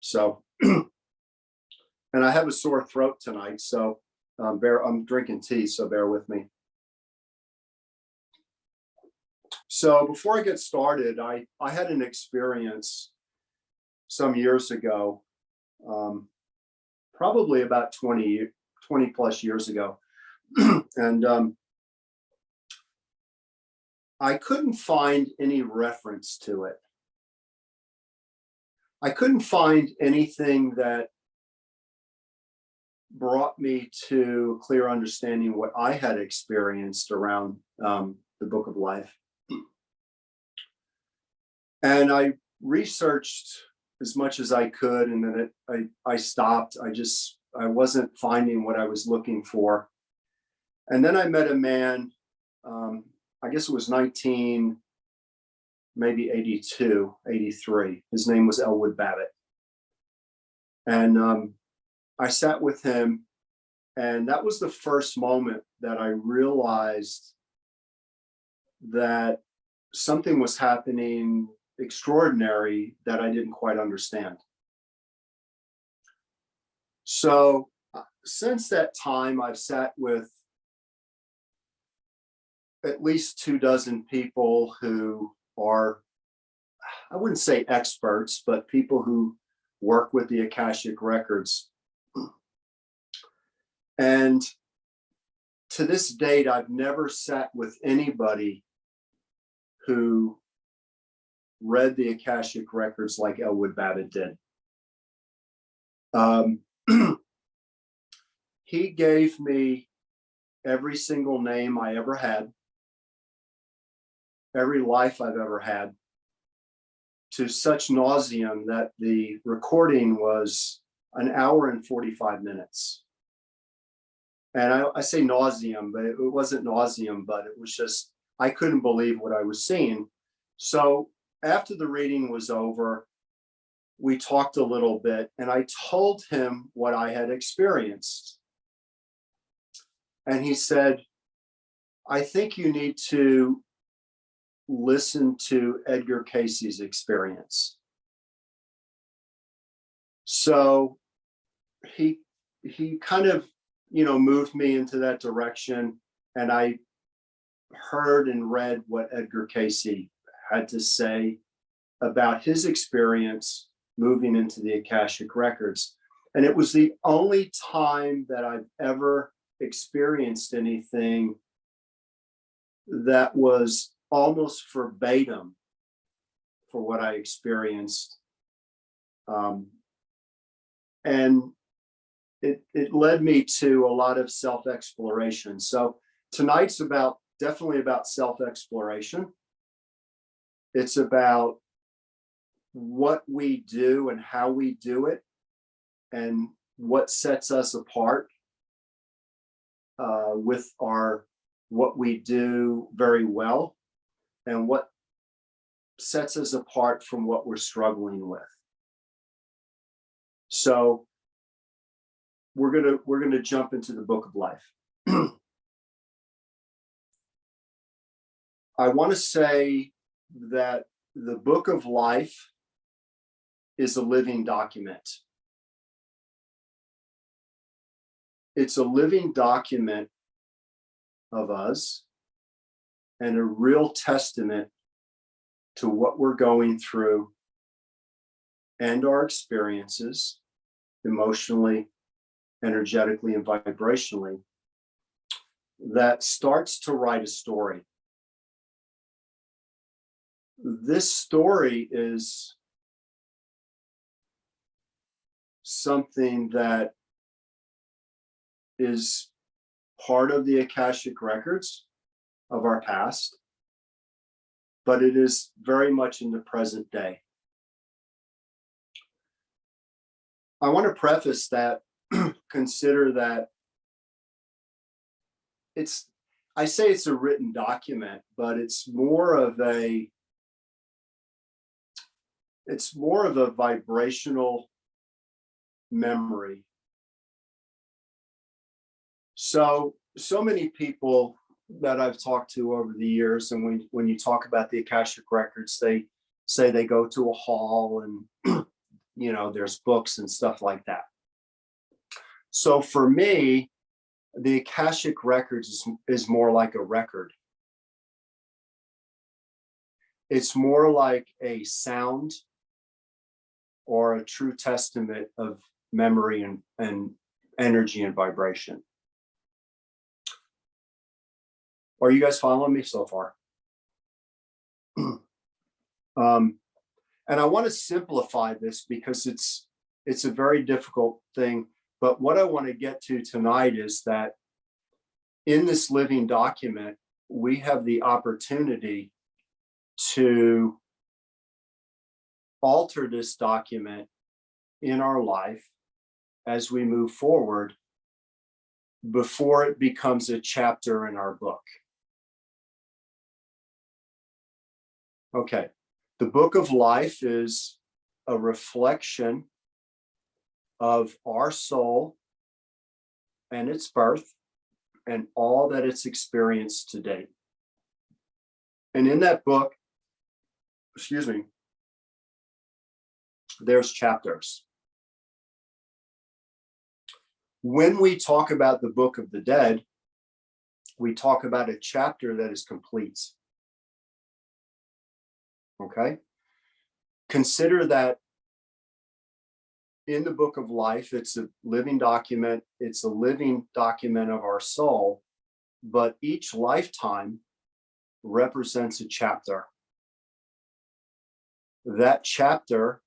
So, and I have a sore throat tonight, so I'm drinking tea, so bear with me. So before I get started, I had an experience some years ago, probably about 20 plus years ago. And I couldn't find any reference to it. I couldn't find anything that brought me to a clear understanding what I had experienced around the Book of Life. And I researched as much as I could, and then I stopped. I wasn't finding what I was looking for. And then I met a man, I guess it was 19, maybe 82, 83. His name was Elwood Babbitt. And I sat with him, and that was the first moment that I realized that something was happening extraordinary that I didn't quite understand. So since that time, I've sat with at least 24 people who are, I wouldn't say experts, but people who work with the Akashic Records. And to this date, I've never sat with anybody who read the Akashic Records like Elwood Babbitt did. He gave me every single name I ever had, every life I've ever had, to such nauseam that the recording was an hour and 45 minutes. And I say nauseum, but it wasn't nauseum, but it was just, I couldn't believe what I was seeing. So after the reading was over, we talked a little bit, and I told him what I had experienced. And he said, I think you need to listen to Edgar Cayce's experience. So he kind of, moved me into that direction, and I heard and read what Edgar Cayce had to say about his experience moving into the Akashic Records. And it was the only time that I've ever experienced anything that was almost verbatim for what I experienced. And it led me to a lot of self-exploration. So tonight's definitely about self-exploration. It's about what we do and how we do it, and what sets us apart with what we do very well, and what sets us apart from what we're struggling with. So we're gonna jump into the Book of Life. I want to say that the Book of Life is a living document. It's a living document of us, and a real testament to what we're going through and our experiences emotionally, energetically, and vibrationally, that starts to write a story. This story is something that is part of the Akashic Records of our past, but it is very much in the present day. I want to preface that, consider that I say it's a written document, but it's more of a vibrational memory. So many people that I've talked to over the years, and when you talk about the Akashic Records, they say they go to a hall and there's books and stuff like that. So for me, the Akashic Records is more like a record. It's more like a sound or a true testament of memory and energy and vibration. Are you guys following me so far? And I want to simplify this because it's a very difficult thing. But what I want to get to tonight is that in this living document, we have the opportunity to alter this document in our life as we move forward before it becomes a chapter in our book. Okay, the book of life is a reflection of our soul and its birth and all that it's experienced to date. And in that book, there's chapters. When we talk about the Book of the Dead, we talk about a chapter that is complete. Okay? Consider that in the book of life, it's a living document. It's a living document of our soul, but each lifetime represents a chapter. That chapter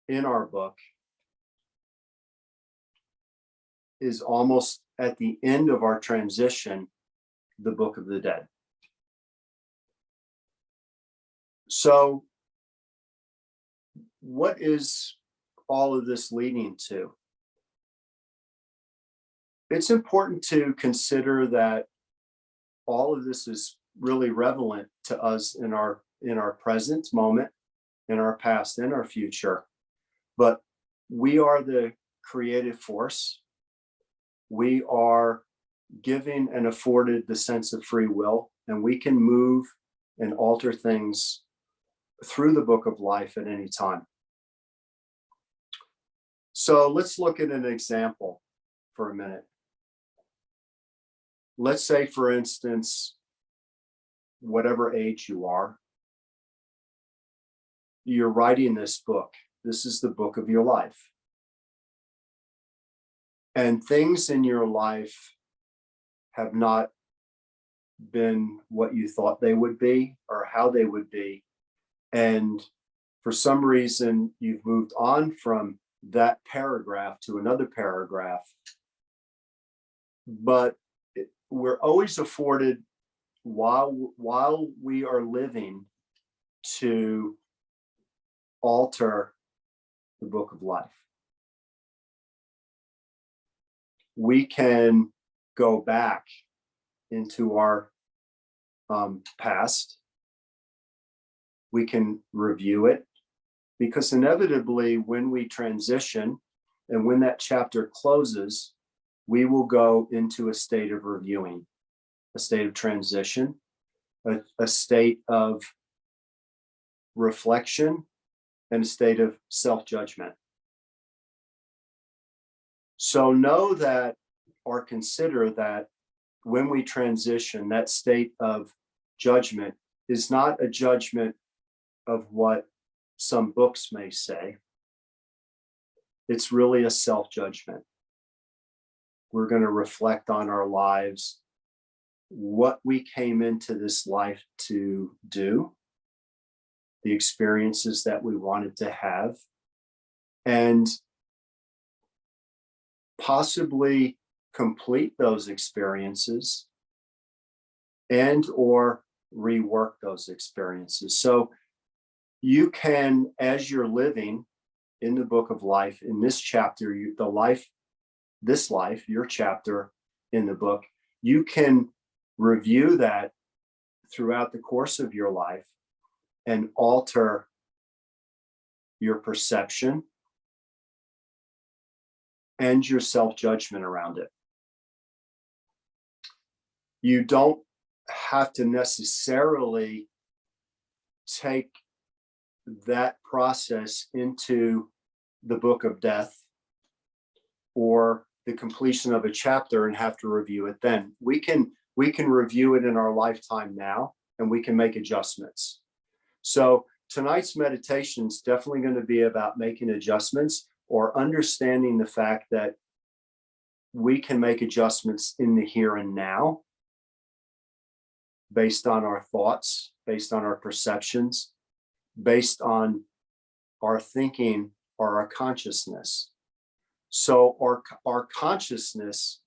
in our book is almost at the end of our transition, the Book of the Dead. So, what is all of this leading to? It's important to consider that all of this is really relevant to us in our present moment, in our past, in our future. But we are the creative force. We are given and afforded the sense of free will, and we can move and alter things through the book of life at any time. So let's look at an example for a minute. Let's say, for instance, whatever age you are, you're writing this book. This is the book of your life. And things in your life have not been what you thought they would be or how they would be. And for some reason, you've moved on from that paragraph to another paragraph. But we're always afforded, while we are living, to alter the book of life. We can go back into our past. We can review it, because inevitably when we transition and when that chapter closes, we will go into a state of reviewing, a state of transition, a state of reflection, and a state of self-judgment. So know that, or consider that, when we transition, that state of judgment is not a judgment of what some books may say. It's really a self-judgment. We're going to reflect on our lives, what we came into this life to do, the experiences that we wanted to have, and possibly complete those experiences and or rework those experiences. So you can, as you're living in the book of life, in this chapter, this life, your chapter in the book, you can review that throughout the course of your life and alter your perception and your self-judgment around it. You don't have to necessarily take that process into the book of death or the completion of a chapter and have to review it then. We can review it in our lifetime now, and we can make adjustments. So tonight's meditation is definitely going to be about making adjustments or understanding the fact that we can make adjustments in the here and now based on our thoughts, based on our perceptions, based on our thinking or our consciousness. So our consciousness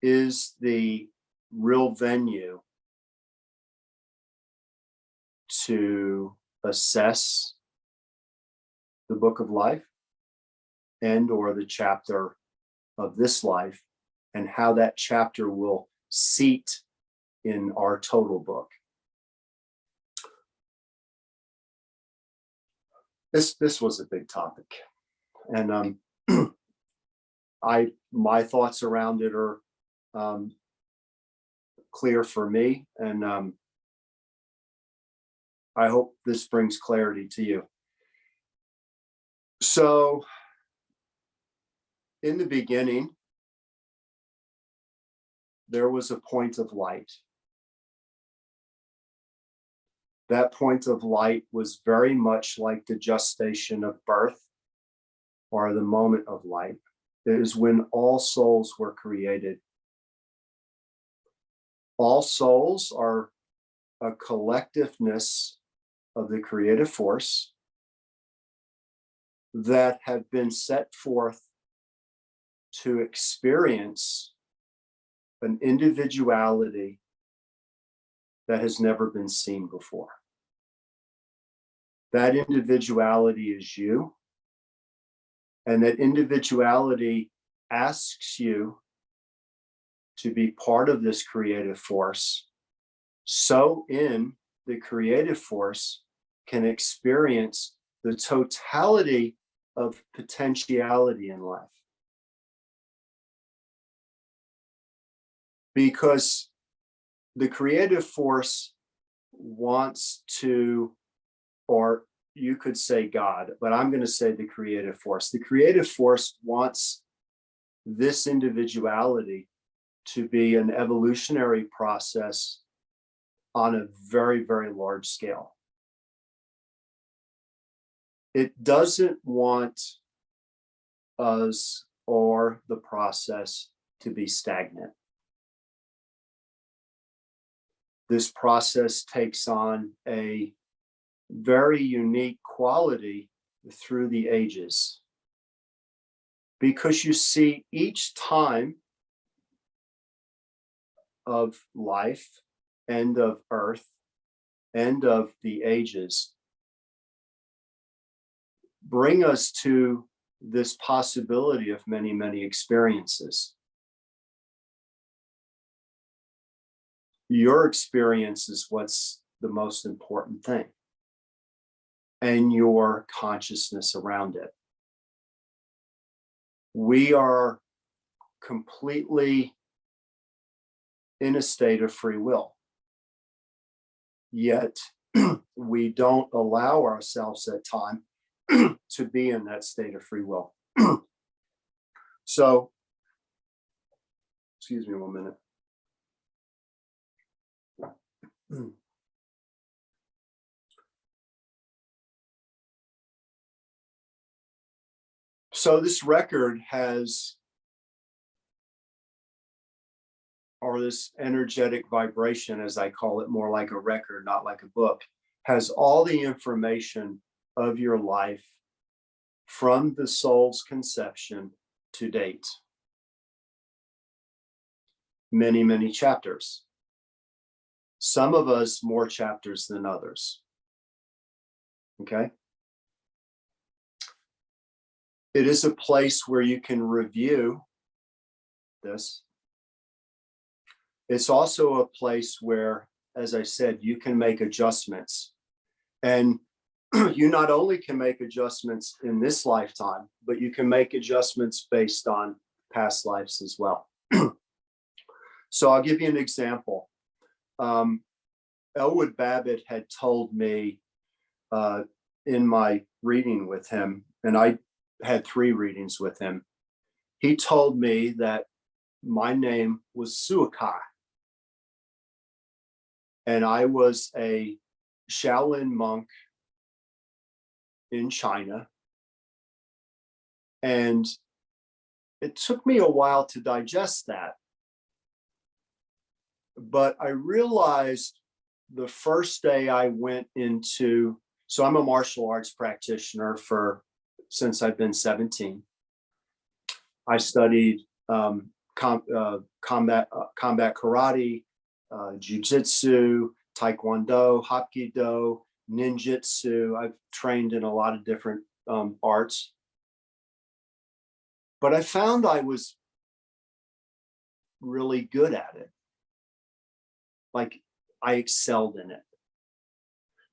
is the real venue to assess the book of life and or the chapter of this life and how that chapter will seat in our total book. This was a big topic, and my thoughts around it are clear for me, and I hope this brings clarity to you. So, in the beginning, there was a point of light. That point of light was very much like the gestation of birth or the moment of light. It is when all souls were created. All souls are a collectiveness of the creative force that have been set forth to experience an individuality that has never been seen before. That individuality is you, and that individuality asks you to be part of this creative force, so in the creative force can experience the totality of potentiality in life. Because the creative force wants to, or you could say God, but I'm going to say the creative force. The creative force wants this individuality to be an evolutionary process on a very, very large scale. It doesn't want us or the process to be stagnant. This process takes on a very unique quality through the ages. Because you see, each time of life and of earth and of the ages bring us to this possibility of many, many experiences. Your experience is what's the most important thing, and your consciousness around it. We are completely in a state of free will, yet we don't allow ourselves at time to be in that state of free will. So, excuse me 1 minute. So this record has, or this energetic vibration, as I call it, more like a record, not like a book, has all the information of your life from the soul's conception to date. Many, many chapters. Some of us more chapters than others. Okay? It is a place where you can review this. It's also a place where, as I said, you can make adjustments. And you not only can make adjustments in this lifetime, but you can make adjustments based on past lives as well. So I'll give you an example. Elwood Babbitt had told me in my reading with him, and I had 3 readings with him, he told me that my name was Suakai, and I was a Shaolin monk in China. And it took me a while to digest that. But I realized the first day I went into, so I'm a martial arts practitioner since I've been 17. I studied combat karate, jujitsu, taekwondo, hapkido, ninjutsu. I've trained in a lot of different arts. But I found I was really good at it. Like, I excelled in it.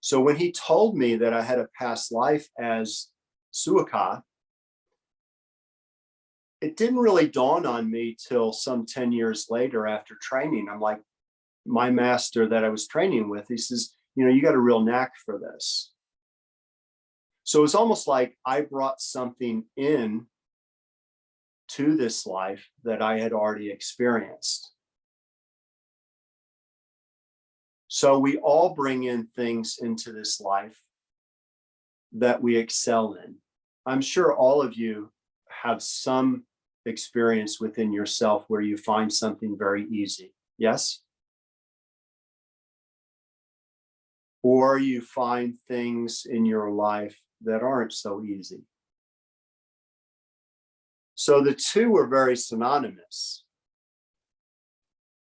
So when he told me that I had a past life as Suaka, it didn't really dawn on me till some 10 years later after training. I'm like, my master that I was training with, he says, you got a real knack for this. So it's almost like I brought something in to this life that I had already experienced. So we all bring in things into this life that we excel in. I'm sure all of you have some experience within yourself where you find something very easy. Yes? Or you find things in your life that aren't so easy. So the two are very synonymous.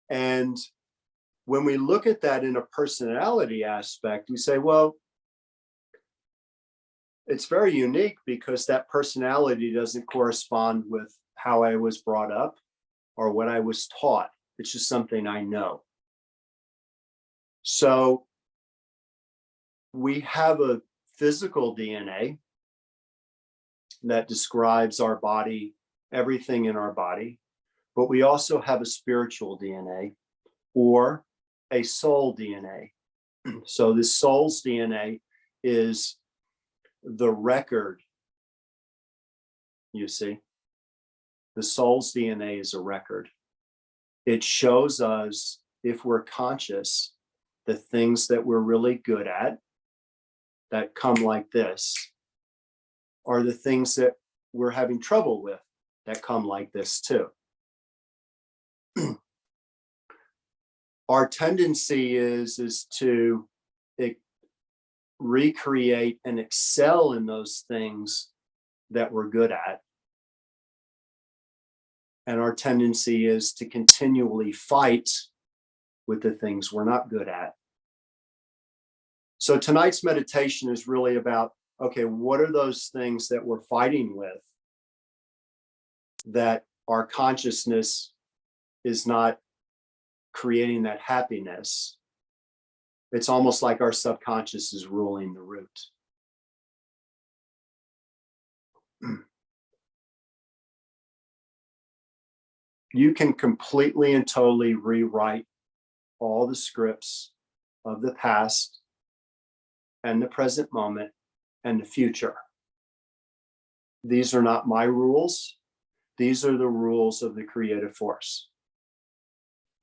And when we look at that in a personality aspect, we say, well, it's very unique because that personality doesn't correspond with how I was brought up or what I was taught. It's just something I know. So we have a physical DNA that describes our body, everything in our body, but we also have a spiritual DNA or a soul DNA. So the soul's DNA is the record, you see. The soul's DNA is a record. It shows us, if we're conscious, the things that we're really good at that come like this are the things that we're having trouble with that come like this too. Our tendency is to recreate and excel in those things that we're good at. And our tendency is to continually fight with the things we're not good at. So tonight's meditation is really about, okay, what are those things that we're fighting with that our consciousness is not creating that happiness? It's almost like our subconscious is ruling the root. You can completely and totally rewrite all the scripts of the past and the present moment and the future. These are not my rules. These are the rules of the creative force.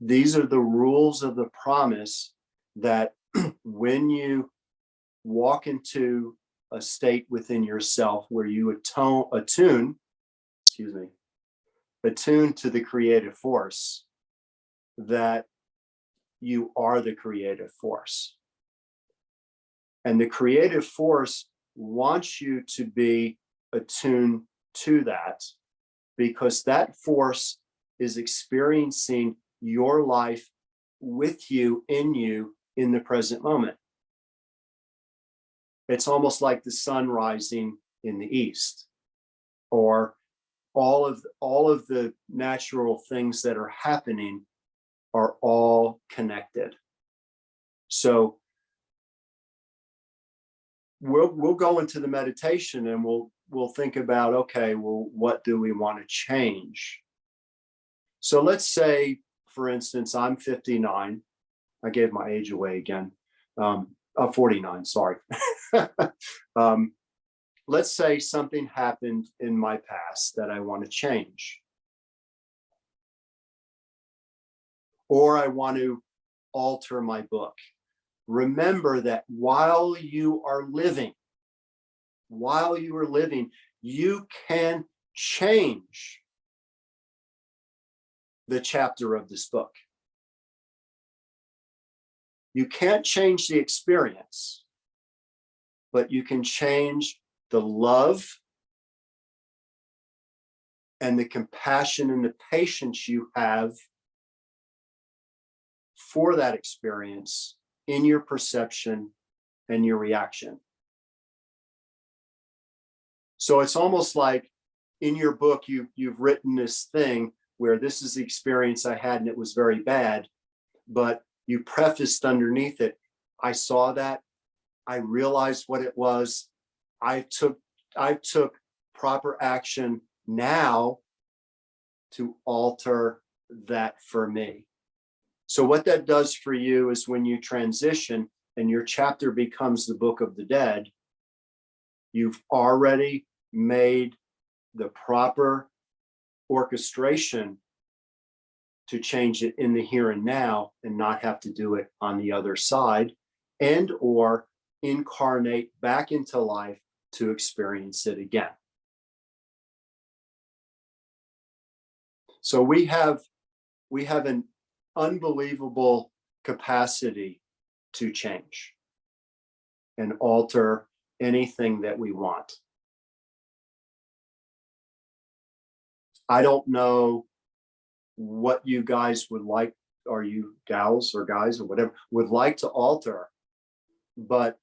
These are the rules of the promise that when you walk into a state within yourself where you attune to the creative force, that you are the creative force. And the creative force wants you to be attuned to that, because that force is experiencing your life with you, in the present moment. It's almost like the sun rising in the east, or all of the natural things that are happening are all connected. So we'll go into the meditation and we'll think about, okay, well, what do we want to change? So let's say, for instance, I'm 59. I gave my age away again. 49, sorry. Let's say something happened in my past that I want to change. Or I want to alter my book. Remember that while you are living, you can change the chapter of this book. You can't change the experience, but you can change the love and the compassion and the patience you have for that experience in your perception and your reaction. So it's almost like in your book, you've written this thing where this is the experience I had and it was very bad, but you prefaced underneath it, I saw that, I realized what it was, I took proper action now to alter that for me. So what that does for you is when you transition and your chapter becomes the Book of the Dead, you've already made the proper orchestration to change it in the here and now and not have to do it on the other side, and or incarnate back into life to experience it again. So we have an unbelievable capacity to change and alter anything that we want. I don't know what you guys would like, or you gals or guys or whatever, would like to alter, but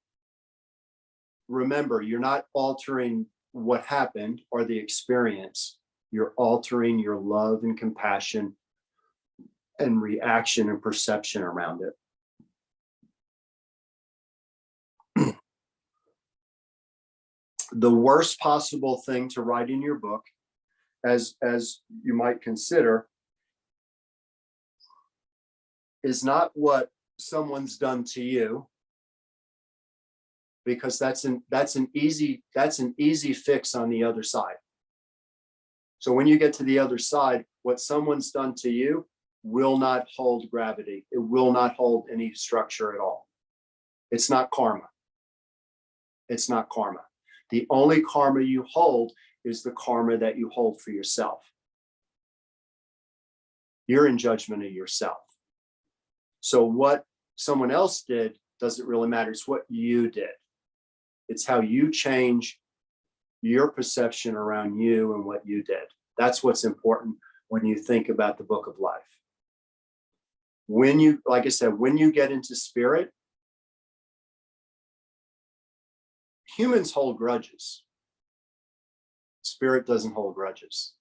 remember, you're not altering what happened or the experience. You're altering your love and compassion and reaction and perception around it. The worst possible thing to write in your book, as you might consider, is not what someone's done to you, because that's an easy fix on the other side. So when you get to the other side, what someone's done to you will not hold gravity. It will not hold any structure at all. It's not karma. It's not karma. The only karma you hold is the karma that you hold for yourself. You're in judgment of yourself. So what someone else did doesn't really matter. It's what you did. It's how you change your perception around you and what you did. That's what's important when you think about the book of life. When you, like I said, when you get into spirit, humans hold grudges. Spirit doesn't hold grudges.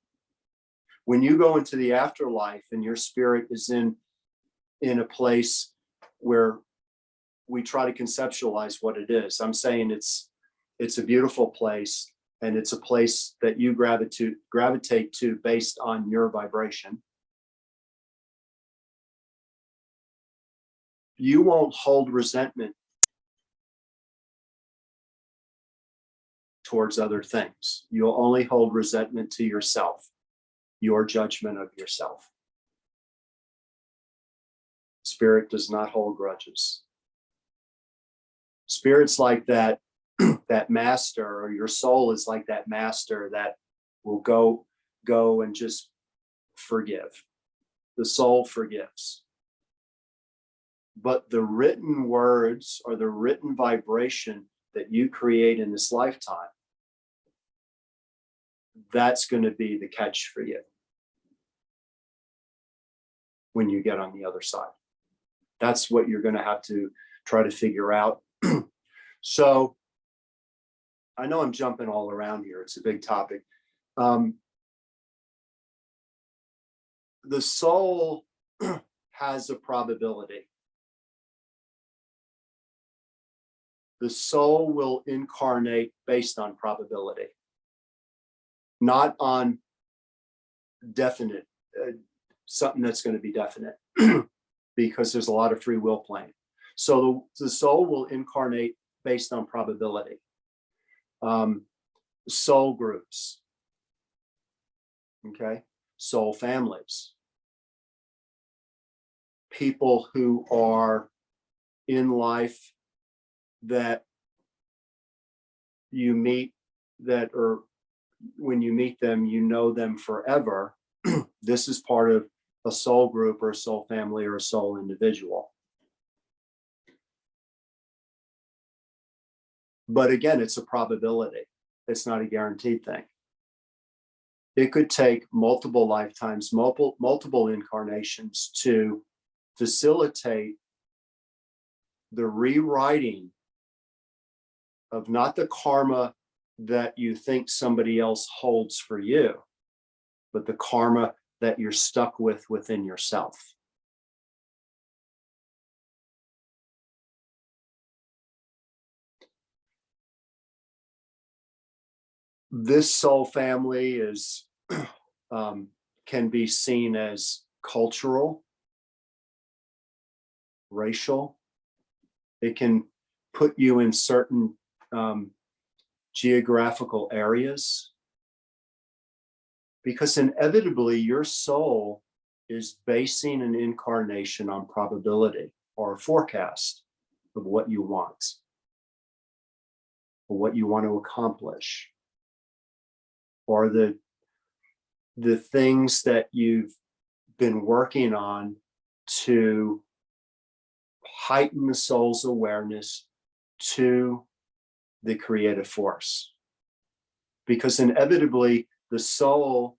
When you go into the afterlife and your spirit is in a place where we try to conceptualize what it is, I'm saying it's a beautiful place, and it's a place that you gravitate to based on your vibration. You won't hold resentment towards other things. You'll only hold resentment to yourself, your judgment of yourself. Spirit does not hold grudges. Spirit's like that master, or your soul is like that master that will go and just forgive. The soul forgives. But the written words or the written vibration that you create in this lifetime, that's going to be the catch for you when you get on the other side. That's what you're going to have to try to figure out. So I know I'm jumping all around here. It's a big topic. The soul has a probability. The soul will incarnate based on probability, not on definite, something that's going to be definite, because there's a lot of free will playing. So the soul will incarnate based on probability. Soul groups, okay? Soul families. People who are in life that you meet, that are, when you meet them, you know them forever. This is part of a soul group or a soul family or a soul individual. But again, it's a probability. It's not a guaranteed thing. It could take multiple lifetimes, multiple incarnations to facilitate the rewriting of not the karma that you think somebody else holds for you, but the karma that you're stuck with within yourself. This soul family is can be seen as cultural, racial. It can put you in certain geographical areas, because inevitably your soul is basing an incarnation on probability or a forecast of what you want or what you want to accomplish, or the things that you've been working on to heighten the soul's awareness to the creative force. Because inevitably the soul,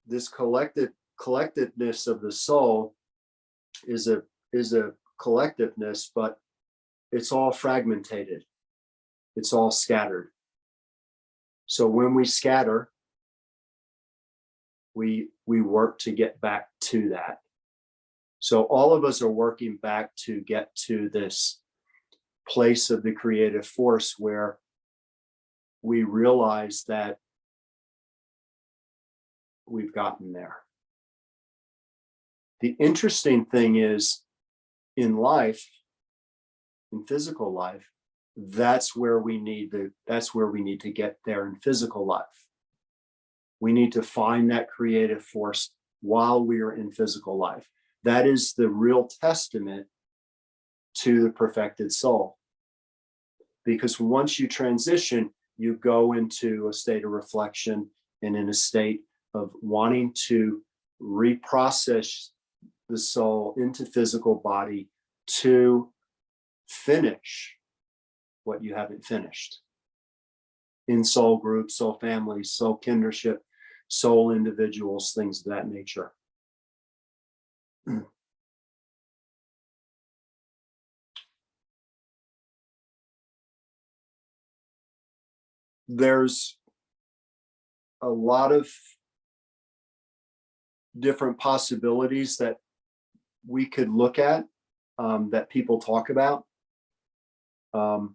this collectiveness of the soul is a collectiveness, but it's all fragmented. It's all scattered. So when we scatter, we work to get back to that. So all of us are working back to get to this place of the creative force where we realize that we've gotten there. The interesting thing is, in life, in physical life, that's where we need to get there in physical life. We need to find that creative force while we are in physical life. That is the real testament to the perfected soul. Because once you transition, you go into a state of reflection and in a state of wanting to reprocess the soul into physical body to finish what you haven't finished in soul groups, soul families, soul kindership, soul individuals, things of that nature. There's a lot of different possibilities that we could look at, that people talk about. I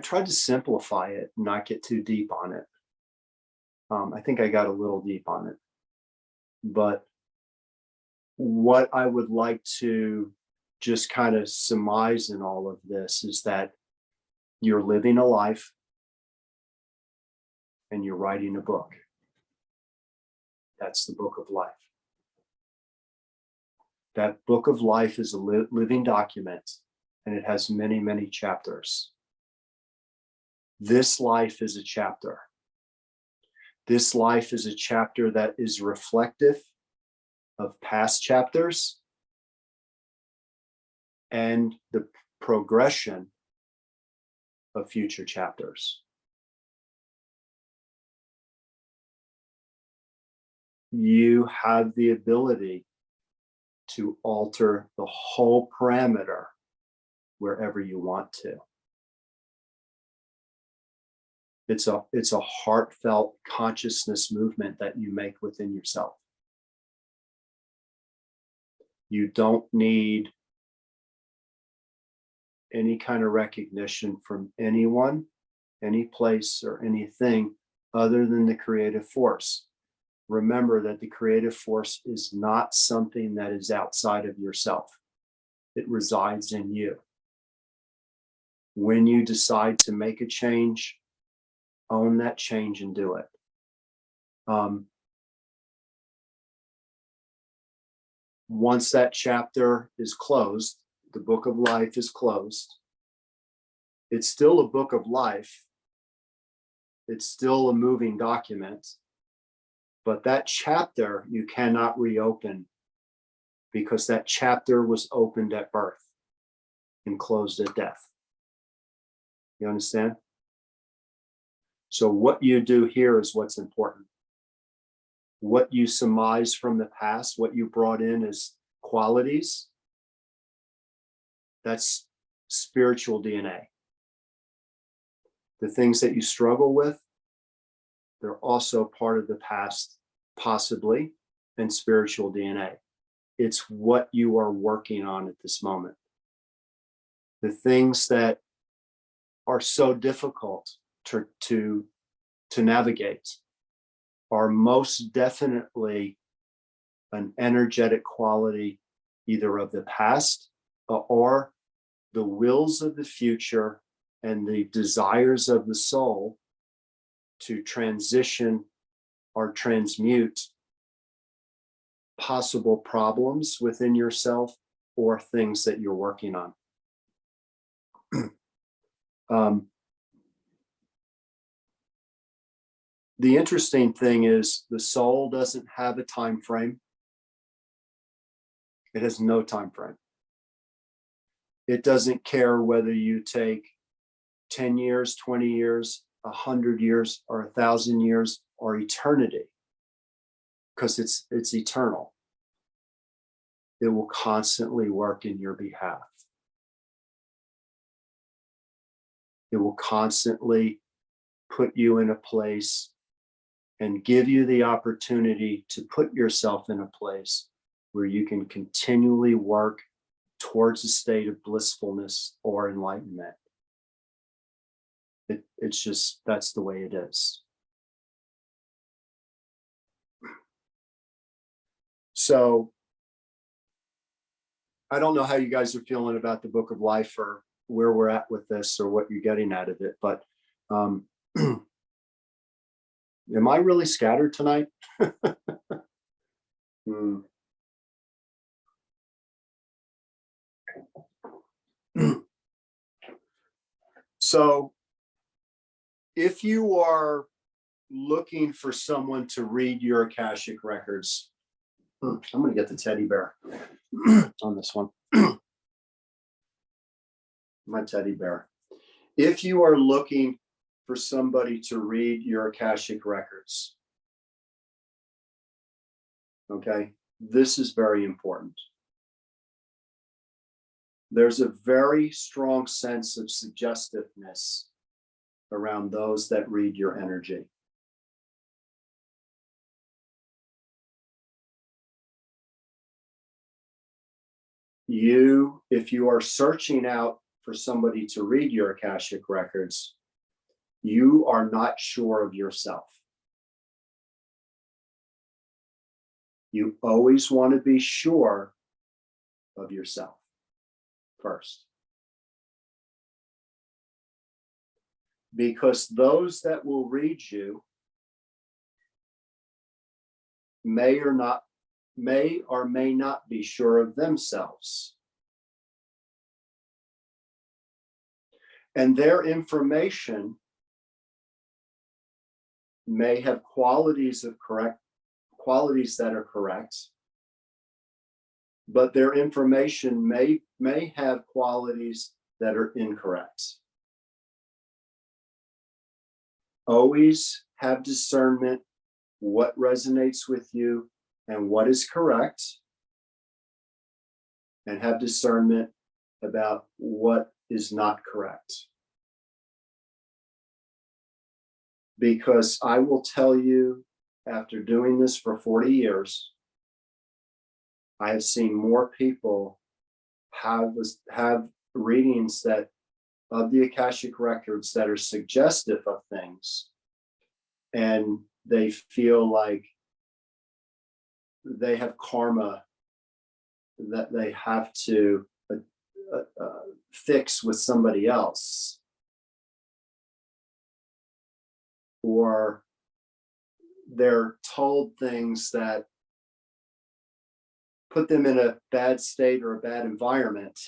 tried to simplify it and not get too deep on it. I think I got a little deep on it. But what I would like to just kind of surmise in all of this is that you're living a life and you're writing a book. That's the book of life. That book of life is a living document, and it has many, many chapters. This life is a chapter. This life is a chapter that is reflective of past chapters and the progression of future chapters. You have the ability to alter the whole parameter wherever you want to. It's a heartfelt consciousness movement that you make within yourself. You don't need any kind of recognition from anyone, any place, or anything other than the creative force. Remember that the creative force is not something that is outside of yourself. It resides in you. When you decide to make a change, own that change and do it. Once that chapter is closed, the book of life is closed. It's still a book of life. It's still a moving document. But that chapter you cannot reopen, because that chapter was opened at birth and closed at death. You understand? So what you do here is what's important. What you surmise from the past, what you brought in as qualities, that's spiritual DNA. The things that you struggle with, they're also part of the past, possibly, and spiritual DNA. It's what you are working on at this moment. The things that are so difficult to navigate are most definitely an energetic quality, either of the past or the wills of the future and the desires of the soul to transition or transmute possible problems within yourself or things that you're working on. The interesting thing is the soul doesn't have a time frame. It has no time frame. It doesn't care whether you take 10 years, 20 years, 100 years, or 1,000 years, or eternity, because it's eternal. It will constantly work in your behalf. It will constantly put you in a place and give you the opportunity to put yourself in a place where you can continually work towards a state of blissfulness or enlightenment. It's just, that's the way it is. So I don't know how you guys are feeling about the Book of Life or where we're at with this or what you're getting out of it, but am I really scattered tonight? So if you are looking for someone to read your Akashic Records, I'm going to get the teddy bear on this one. My teddy bear. If you are looking for somebody to read your Akashic Records, okay, this is very important. There's a very strong sense of suggestiveness around those that read your energy. If you are searching out for somebody to read your Akashic Records, you are not sure of yourself. You always want to be sure of yourself first. Because those that will read you may or may not be sure of themselves. And their information may have qualities that are correct, but their information may have qualities that are incorrect. Always have discernment what resonates with you and what is correct, and have discernment about what is not correct. Because I will tell you, after doing this for 40 years, I have seen more people have readings that of the Akashic Records that are suggestive of things, and they feel like they have karma that they have to fix with somebody else, or they're told things that put them in a bad state or a bad environment,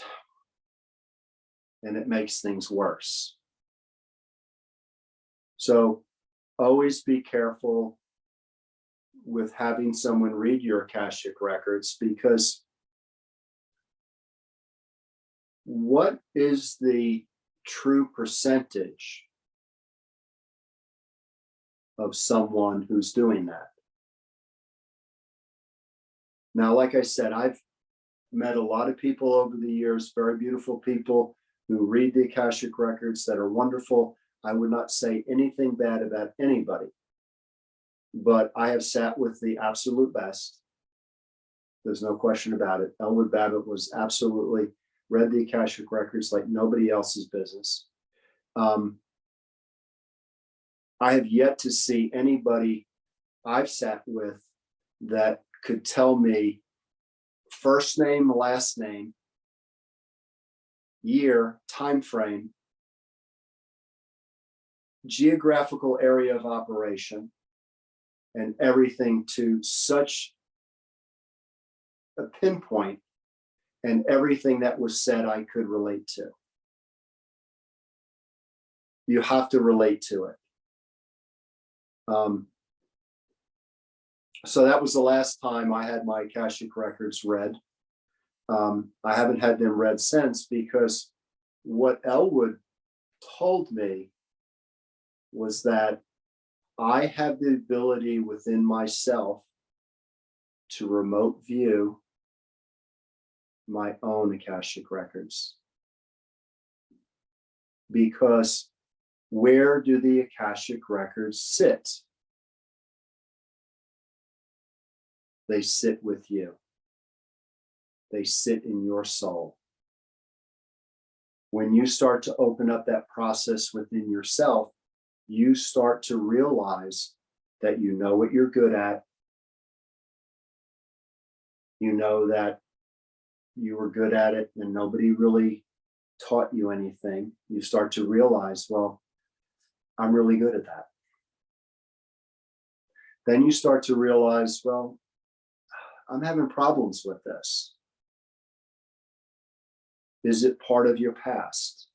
and it makes things worse. So always be careful with having someone read your Akashic records, because what is the true percentage of someone who's doing that? Now, like I said, I've met a lot of people over the years, very beautiful people who read the Akashic records that are wonderful. I would not say anything bad about anybody, but I have sat with the absolute best. There's no question about it. Elwood Babbitt was absolutely read the Akashic records like nobody else's business. I have yet to see anybody I've sat with that could tell me first name, last name, year, time frame, geographical area of operation, and everything to such a pinpoint, and everything that was said I could relate to. You have to relate to it. So that was the last time I had my Akashic records read. I haven't had them read since, because what Elwood told me was that I have the ability within myself to remote view my own Akashic records. Because where do the Akashic records sit? They sit with you. They sit in your soul. When you start to open up that process within yourself, you start to realize that you know what you're good at. You know that you were good at it and nobody really taught you anything. You start to realize, well, I'm really good at that. Then you start to realize, well, I'm having problems with this. Is it part of your past?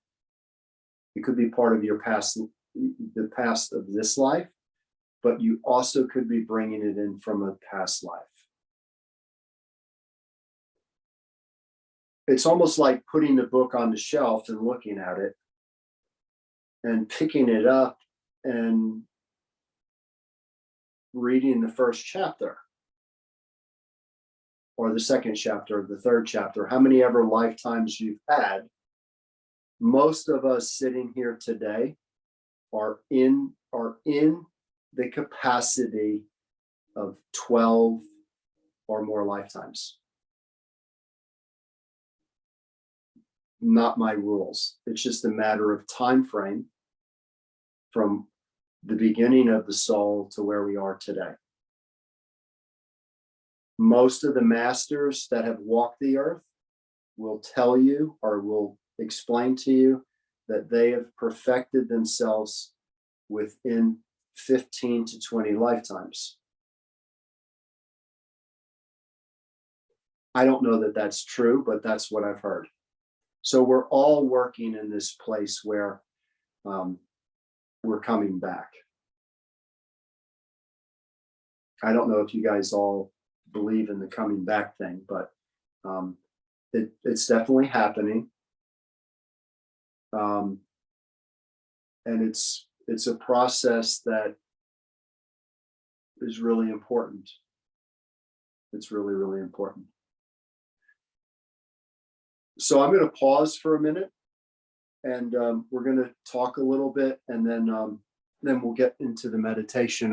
It could be part of your past, the past of this life, but you also could be bringing it in from a past life. It's almost like putting the book on the shelf and looking at it and picking it up and reading the first chapter or the second chapter, or the third chapter, how many ever lifetimes you've had. Most of us sitting here today are in the capacity of 12 or more lifetimes. Not my rules. It's just a matter of time frame from the beginning of the soul to where we are today. Most of the masters that have walked the earth will tell you or will explain to you that they have perfected themselves within 15 to 20 lifetimes. I don't know that that's true, but that's what I've heard. So we're all working in this place where we're coming back. I don't know if you guys all believe in the coming back thing, but it's definitely happening. And it's a process that is really important. It's really, really important. So I'm going to pause for a minute, and we're going to talk a little bit, and then we'll get into the meditation.